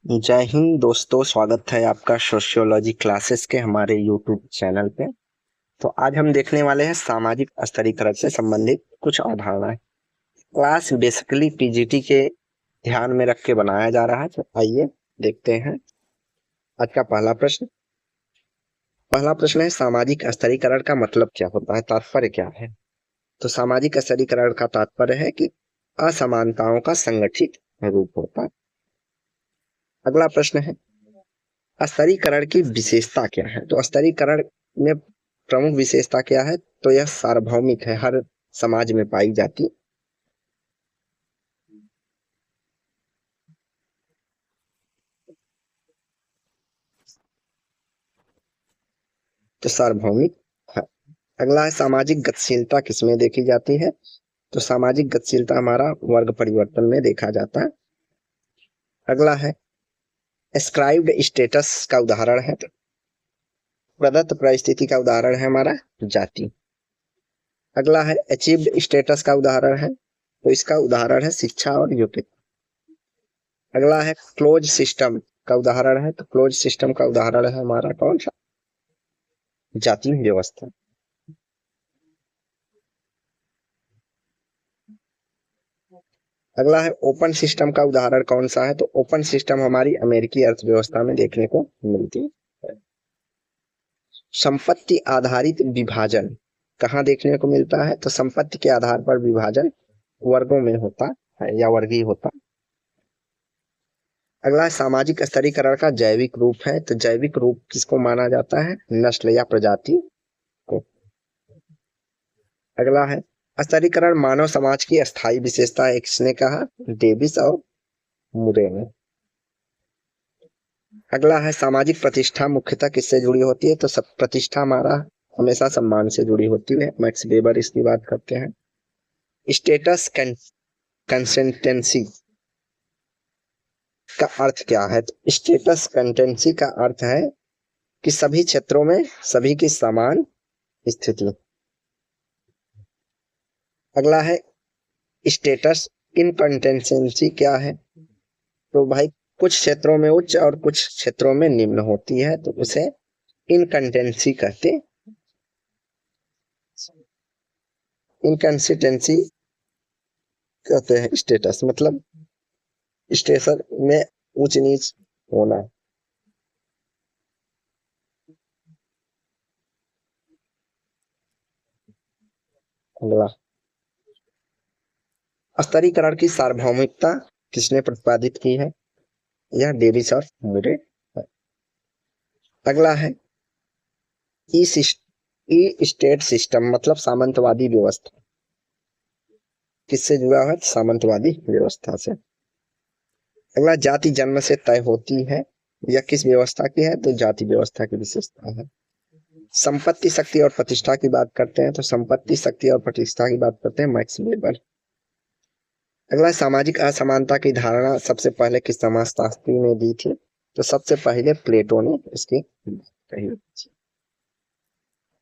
जय हिंद दोस्तों, स्वागत है आपका सोशियोलॉजी क्लासेस के हमारे यूट्यूब चैनल पे। तो आज हम देखने वाले हैं सामाजिक स्तरीकरण से संबंधित कुछ अवधारणाएं। क्लास बेसिकली पीजीटी के ध्यान में रख के बनाया जा रहा है। तो आइए देखते हैं आज का पहला प्रश्न है सामाजिक स्तरीकरण का मतलब क्या होता है, तात्पर्य क्या है। तो सामाजिक स्तरीकरण का तात्पर्य है कि असमानताओं का संगठित रूप होता है। अगला प्रश्न है स्तरीकरण की विशेषता क्या है। तो स्तरीकरण में प्रमुख विशेषता क्या है, तो यह सार्वभौमिक है, हर समाज में पाई जाती। तो सार्वभौमिक है। अगला है सामाजिक गतिशीलता किसमें देखी जाती है। तो सामाजिक गतिशीलता हमारा वर्ग परिवर्तन में देखा जाता है। अगला है एस्क्राइब्ड स्टेटस का उदाहरण है। तो प्रदत्त परिस्थिति का उदाहरण है हमारा जाति। अगला है अचीव्ड स्टेटस का उदाहरण है। तो इसका उदाहरण है शिक्षा और योग्यता। अगला है क्लोज सिस्टम का उदाहरण है। तो क्लोज सिस्टम का उदाहरण है हमारा कौन सा, जाति व्यवस्था। अगला है ओपन सिस्टम का उदाहरण कौन सा है। तो ओपन सिस्टम हमारी अमेरिकी अर्थव्यवस्था में देखने को मिलती है। संपत्ति आधारित विभाजन कहाँ देखने को मिलता है। तो संपत्ति के आधार पर विभाजन वर्गों में होता है या वर्गीय होता। अगला है सामाजिक स्तरीकरण का जैविक रूप है। तो जैविक रूप किसको माना जाता है, नस्ल या प्रजाति को। अगला है स्तरीकरण मानव समाज की अस्थायी विशेषता है, किसने कहा, डेविस और मुरे ने। अगला है सामाजिक प्रतिष्ठा मुख्यतः किससे जुड़ी होती है। तो सब प्रतिष्ठा हमारा हमेशा सम्मान से जुड़ी होती है, मैक्स वेबर इसकी बात करते हैं। स्टेटस कंसिस्टेंसी का अर्थ क्या है। तो स्टेटस कंसिस्टेंसी का अर्थ है कि सभी क्षेत्रों में सभी की समान स्थिति। अगला है स्टेटस इनकंसिस्टेंसी क्या है। तो भाई कुछ क्षेत्रों में उच्च और कुछ क्षेत्रों में निम्न होती है, तो उसे इनकंसिस्टेंसी इनकंसिस्टेंसी कहते हैं। स्टेटस मतलब स्टेशन में ऊंच नीच होना। अगला स्तरीकरण की सार्वभौमिकता किसने प्रतिपादित की है, यह डेविस और मुरे है। अगला है ई स्टेट सिस्टम मतलब सामंतवादी व्यवस्था, किससे जुड़ा है, सामंतवादी व्यवस्था से। अगला जाति जन्म से तय होती है, यह किस व्यवस्था की है, तो जाति व्यवस्था की विशेषता है। संपत्ति शक्ति और प्रतिष्ठा की बात करते हैं। तो संपत्ति शक्ति और प्रतिष्ठा की बात करते हैं मैक्स वेबर। अगला सामाजिक असमानता की धारणा सबसे पहले किस समाजशास्त्री ने दी थी। तो सबसे पहले प्लेटो ने इसकी कही थी।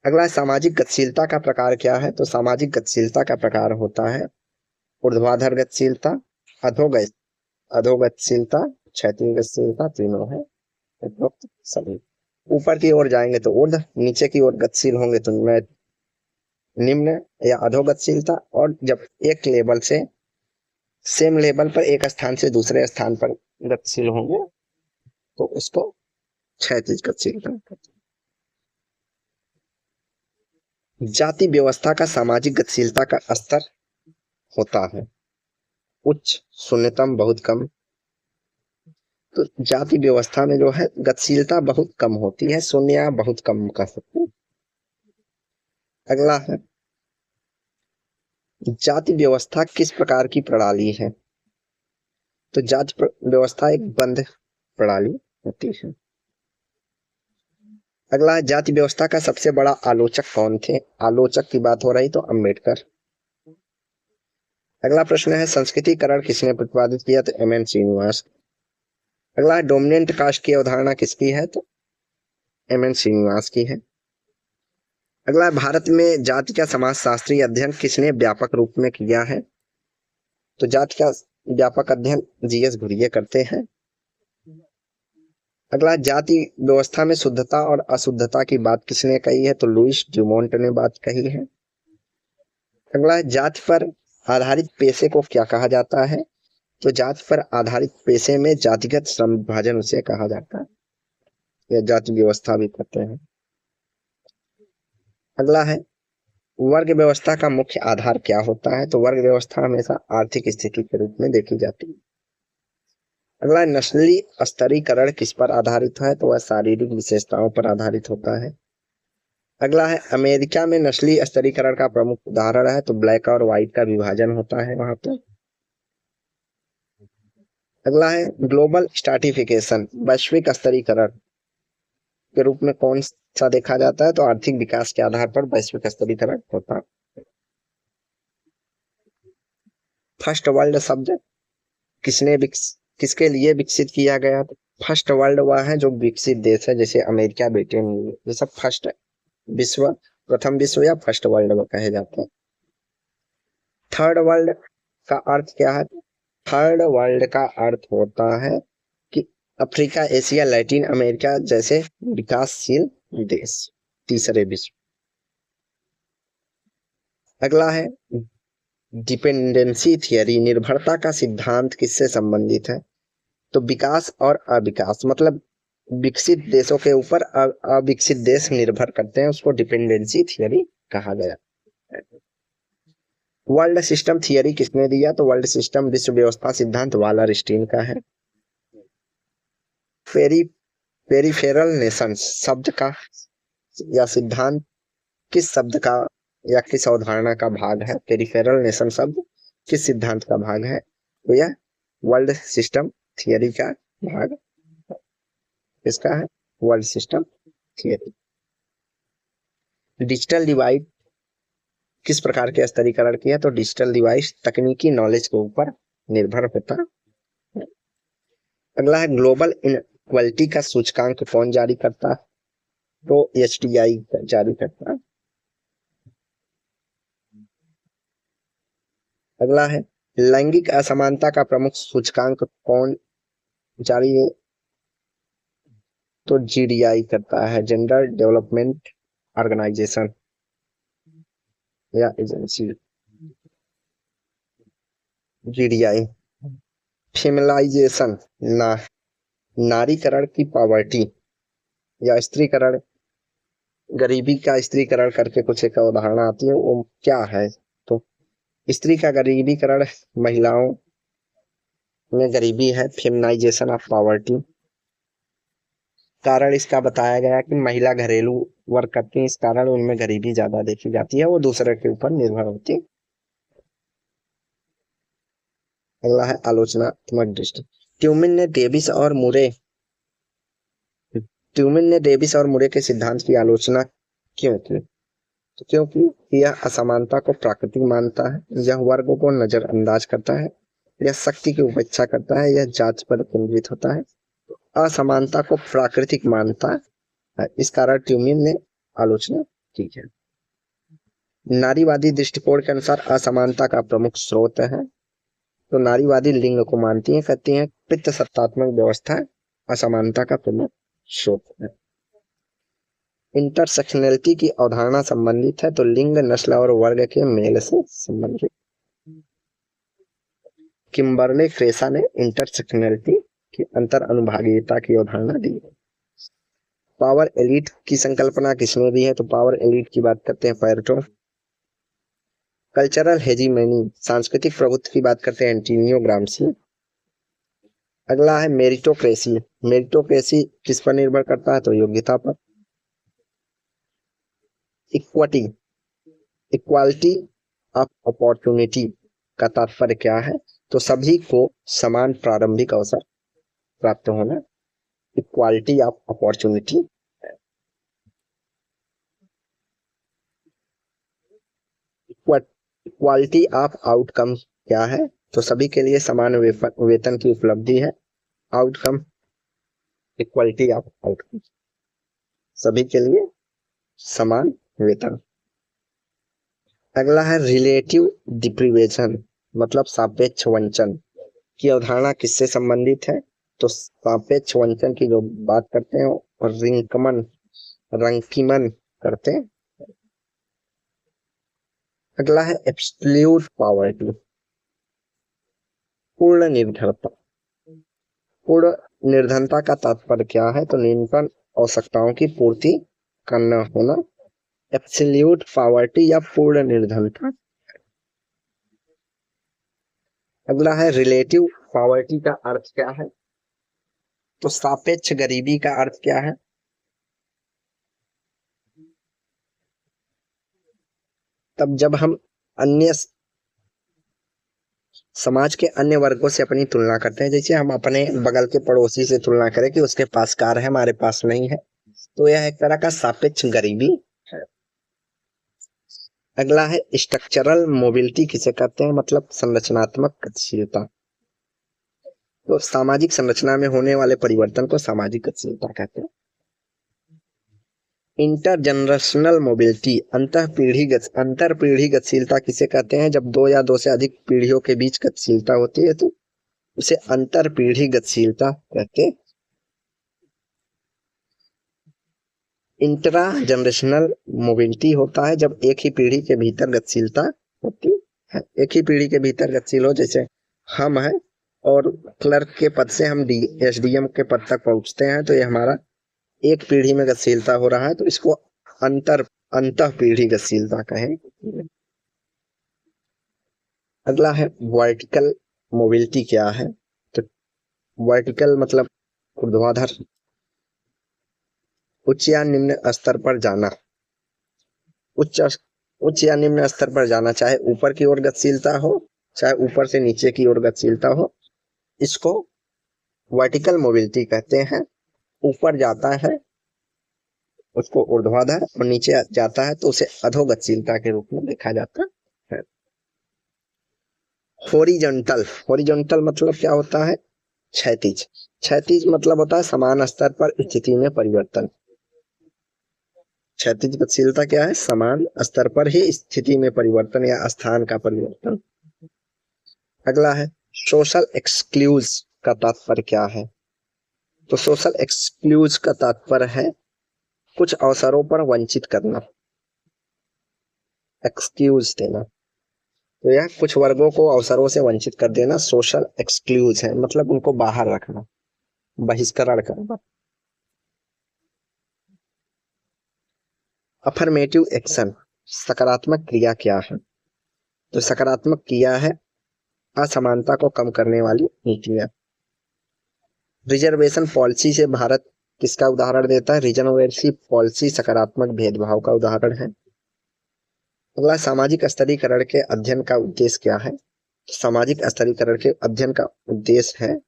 अगला सामाजिक गतिशीलता का प्रकार क्या है। तो सामाजिक गतिशीलता का प्रकार होता है ऊर्ध्वाधर गतिशीलता, अधोगत अधोगतिशीलता, क्षैतिज गतिशीलता, तीनों है उपरोक्त सभी। ऊपर की ओर जाएंगे तो ऊर्ध्व, नीचे की ओर गतिशील होंगे तो निम्न या अधोगतिशीलता, और जब एक लेवल से सेम लेवल पर एक स्थान से दूसरे स्थान पर गतिशील होंगे तो उसको क्षैतिज गतिशीलता कहते हैं। जाति व्यवस्था का सामाजिक गतिशीलता का स्तर होता है उच्च, शून्यतम, बहुत कम। तो जाति व्यवस्था में जो है गतिशीलता बहुत कम होती है, शून्य या बहुत कम कह सकते हैं। अगला है जाति व्यवस्था किस प्रकार की प्रणाली है। तो जाति व्यवस्था एक बंद प्रणाली होती है। अगला है जाति व्यवस्था का सबसे बड़ा आलोचक कौन थे। आलोचक की बात हो रही तो अम्बेडकर। अगला प्रश्न है संस्कृतिकरण किसने प्रतिपादित किया। तो एम एन श्रीनिवास। अगला है डोमिनेंट कास्ट की अवधारणा किसकी है। तो एम एन श्रीनिवास की है। अगला है भारत में जाति का समाजशास्त्रीय अध्ययन किसने व्यापक रूप में किया है। तो जाति का व्यापक अध्ययन जी एस घुरिये करते हैं। अगला, जाति व्यवस्था में शुद्धता और अशुद्धता की बात किसने कही है? तो लुईस ड्यूमोंट ने बात कही है। अगला, जाति पर आधारित पेशे को क्या कहा जाता है? तो जाति पर आधारित पेशे में जातिगत श्रम विभाजन उसे कहा जाता है, या जाति व्यवस्था भी कहते हैं। अगला है, वर्ग व्यवस्था का मुख्य आधार क्या होता है? तो वर्ग व्यवस्था हमेशा आर्थिक स्थिति के रूप में देखी जाती है। अगला, नस्लीय स्तरीकरण किस पर आधारित है? तो वह शारीरिक विशेषताओं पर आधारित होता है। अगला है, अमेरिका में नस्लीय स्तरीकरण का प्रमुख उदाहरण है, तो ब्लैक और व्हाइट का विभाजन होता है वहां पर। अगला है, ग्लोबल स्ट्रैटिफिकेशन वैश्विक स्तरीकरण के रूप में कौन सा देखा जाता है? तो आर्थिक विकास के आधार पर वैश्विक स्तरीकरण होता है। फर्स्ट वर्ल्ड शब्द किसके लिए विकसित किया गया? फर्स्ट वर्ल्ड वह है जो विकसित देश है, जैसे अमेरिका, ब्रिटेन, ये सब फर्स्ट विश्व, प्रथम विश्व या फर्स्ट वर्ल्ड कहे जाते हैं। थर्ड वर्ल्ड का अर्थ क्या है? थर्ड वर्ल्ड का अर्थ होता है कि अफ्रीका, एशिया, लैटिन अमेरिका जैसे विकासशील देश, तीसरे विश्व। अगला है, डिपेंडेंसी थियरी निर्भरता का सिद्धांत किससे संबंधित है? तो विकास और अविकास, मतलब विकसित देशों के ऊपर अविकसित देश निर्भर करते हैं, उसको डिपेंडेंसी थियरी कहा गया। वर्ल्ड सिस्टम थियरी किसने दिया? तो वर्ल्ड सिस्टम विश्व व्यवस्था सिद्धांत वालरस्टीन का है। पेरिफेरल नेशंस शब्द का या सिद्धांत किस शब्द का या किस अवधारणा का भाग है? पेरिफेरल नेशन शब्द किस सिद्धांत का भाग है? तो यह वर्ल्ड सिस्टम थियरी का भाग इसका है, world system theory. Digital divide किस प्रकार के स्तरीकरण की है? तो डिजिटल डिवाइस तकनीकी नॉलेज के ऊपर निर्भर होता है। अगला है, ग्लोबल इनइक्वालिटी का सूचकांक कौन जारी करता है? तो HDI जारी करता है। अगला है, लैंगिक असमानता का प्रमुख सूचकांक कौन जारी है? तो GDI करता है, जेंडर डेवलपमेंट ऑर्गेनाइजेशन या एजेंसी, GDI। फेमिनाइजेशन नारीकरण की पॉवर्टी या स्त्रीकरण, गरीबी का स्त्रीकरण करके कुछ एक उदाहरण आती है, वो क्या है? तो स्त्री का गरीबीकरण, महिलाओं में गरीबी है, फेमिनाइजेशन ऑफ पॉवर्टी। कारण इसका बताया गया कि महिला घरेलू वर्क करती है, इस कारण उनमें गरीबी ज्यादा देखी जाती है, वो दूसरे के ऊपर निर्भर होती है। अगला है, आलोचनात्मक दृष्टि। ट्यूमिन ने डेविस और मुरे के सिद्धांत की आलोचना क्यों की? तो क्योंकि यह असमानता को प्राकृतिक मानता है, यह वर्गों को नजरअंदाज करता है, यह शक्ति की उपेक्षा करता है, यह जाति पर केंद्रित होता है, असमानता को प्राकृतिक मानता है, इस कारण ट्यूमिन ने आलोचना की है। नारीवादी दृष्टिकोण के अनुसार असमानता का प्रमुख स्रोत है, तो नारीवादी लिंग को मानती है, कहती है पितृ सत्तात्मक व्यवस्था असमानता का प्रमुख स्रोत है। इंटरसेक्शनलिटी की अवधारणा संबंधित है, तो लिंग, नस्ल और वर्ग के मेल से संबंधित। किम्बर्ले फ्रेसा ने इंटरसेक्शनलिटी की अंतर अनुभागीयता की अवधारणा दी है। पावर एलीट की संकल्पना किसने दी है? तो पावर एलीट की बात करते हैं पैरेटो। कल्चरल हेजीमनी सांस्कृतिक प्रभुत्व की बात करते हैं एंटोनियो ग्राम्सी। अगला है, मेरिटोक्रेसी किस पर निर्भर करता है? तो योग्यता पर। इक्वालिटी ऑफ अपॉर्चुनिटी का तात्पर्य क्या है? तो सभी को समान प्रारंभिक अवसर प्राप्त होना, equality of opportunity. Equality of outcome क्या है? तो सभी के लिए समान वेतन की उपलब्धि है, आउटकम इक्वालिटी ऑफ आउटकम, सभी के लिए समान वेतन। अगला है, रिलेटिव डिप्रीवेशन मतलब सापेक्ष वंचन की अवधारणा किससे संबंधित है? तो सापेक्ष वंचन की जो बात करते हैं और रंकीमन करते हैं। अगला है एब्सोल्यूट पॉवर्टी, पूर्ण निर्धनता। पूर्ण निर्धनता का तात्पर्य क्या है? तो न्यूनतम आवश्यकताओं की पूर्ति करना होना, एब्सोल्यूट पॉवर्टी या पूर्ण निर्धनता। अगला है रिलेटिव पॉवर्टी का अर्थ क्या है? तो सापेक्ष गरीबी का अर्थ क्या है? तब जब हम अन्य समाज के अन्य वर्गों से अपनी तुलना करते हैं, जैसे हम अपने बगल के पड़ोसी से तुलना करें कि उसके पास कार है, हमारे पास नहीं है, तो यह एक तरह का सापेक्ष गरीबी है। अगला है स्ट्रक्चरल मोबिलिटी किसे कहते हैं? मतलब संरचनात्मक गतिशीलता। तो सामाजिक संरचना में होने वाले परिवर्तन को सामाजिक गतिशीलता कहते हैं। इंटरजनरेशनल मोबिलिटी, अंतर पीढ़ी गतिशीलता किसे कहते हैं? जब दो या दो से अधिक पीढ़ियों के बीच गतिशीलता होती है तो उसे अंतर पीढ़ी गतिशीलता कहते हैं। इंट्रा जनरेशनल मोबिलिटी होता है जब एक ही पीढ़ी के भीतर गतिशीलता होती है। एक ही पीढ़ी के भीतर गतिशील हो, जैसे हम हैं और क्लर्क के पद से हम एसडीएम के पद तक पहुंचते हैं, तो ये हमारा एक पीढ़ी में गतिशीलता हो रहा है, तो इसको अंतः पीढ़ी गतिशीलता कहें। अगला है वर्टिकल मोबिलिटी क्या है? तो वर्टिकल मतलब ऊर्ध्वाधर, उच्च या निम्न स्तर पर जाना। उच्च या निम्न स्तर पर जाना, चाहे ऊपर की ओर गतिशीलता हो चाहे ऊपर से नीचे की ओर गतिशीलता हो, इसको वर्टिकल मोबिलिटी कहते हैं। ऊपर जाता है उसको ऊर्ध्वाधर और नीचे जाता है तो उसे अधोगतिशीलता के रूप में देखा जाता है। हॉरिजॉन्टल मतलब क्या होता है? क्षैतिज मतलब होता है समान स्तर पर स्थिति में परिवर्तन। क्षैतिज गतिशीलता क्या है? समान स्तर पर ही स्थिति में परिवर्तन या स्थान का परिवर्तन। अगला है सोशल एक्सक्लूज का तात्पर्य क्या है? तो सोशल एक्सक्लूज का तात्पर्य है कुछ अवसरों पर वंचित करना, एक्सक्यूज देना। तो यह कुछ वर्गों को अवसरों से वंचित कर देना सोशल एक्सक्लूज है, मतलब उनको बाहर रखना, बहिष्करण करना। अफर्मेटिव एक्शन, सकारात्मक क्रिया क्या है? तो सकारात्मक क्रिया है असमानता को कम करने वाली नीतियां। रिजर्वेशन पॉलिसी से भारत किसका उदाहरण देता है? रिजर्वेशन पॉलिसी सकारात्मक भेदभाव का उदाहरण है। अगला सामाजिक स्तरीकरण के अध्ययन का उद्देश्य क्या है? सामाजिक स्तरीकरण के अध्ययन का उद्देश्य है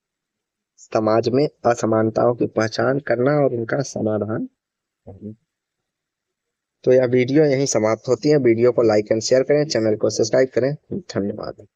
समाज में असमानताओं की पहचान करना और उनका समाधान करना। तो यह वीडियो यहीं समाप्त होती है। वीडियो को लाइक एंड शेयर करें, चैनल को सब्सक्राइब करें। धन्यवाद।